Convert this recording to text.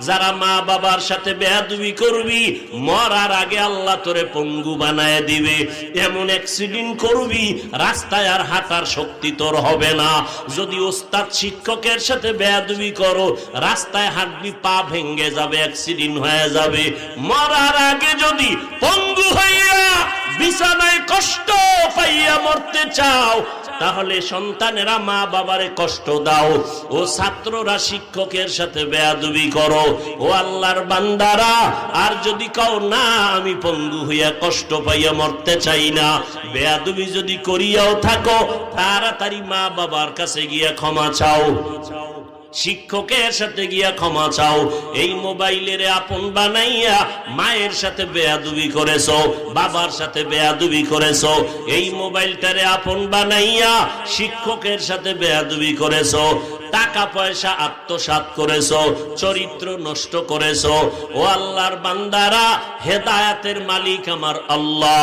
যারা মা বাবার সাথে বেয়াদবি করবি মরার আগে আল্লাহ তোরে পঙ্গু বানায় দিবে। এমন অ্যাক্সিডেন্ট করবি রাস্তায় আর হাঁটার শক্তি তোর হবে না। যদি ওস্তাদ শিক্ষকের সাথে বেয়াদবি করো রাস্তায় হাঁটবি, পা ভেঙে যাবে, অ্যাক্সিডেন্ট হয়ে যাবে। মরার আগে যদি পঙ্গু হইয়া বিছানায় কষ্ট পাইয়া মরতে চাও তাহলে সন্তানেরা মা বাবারে কষ্ট দাও, ও ছাত্ররা শিক্ষকের সাথে বেয়াদবি করো। ও আল্লাহর বান্দারা, আর যদি কও না আমি পঙ্গু হইয়া কষ্ট পাইয়া মরতে চাই না, বেয়াদবি যদি করিয়াও থাকো তাড়াতাড়ি মা বাবার কাছে গিয়া ক্ষমা চাও, শিক্ষকের সাথে গিয়া ক্ষমা চাও। এই মোবাইলের আপন বানাইয়া মায়ের সাথে বেয়াদবি করেছো, বাবার সাথে বেয়াদবি করেছো। এই মোবাইলটারে আপন বানাইয়া শিক্ষকের সাথে বেয়াদবি করেছো, টাকা পয়সা আত্মসাৎ করেছো, চরিত্র নষ্ট করেছো। ও আল্লাহর বান্দারা, হেদায়েতের মালিক আমার আল্লাহ।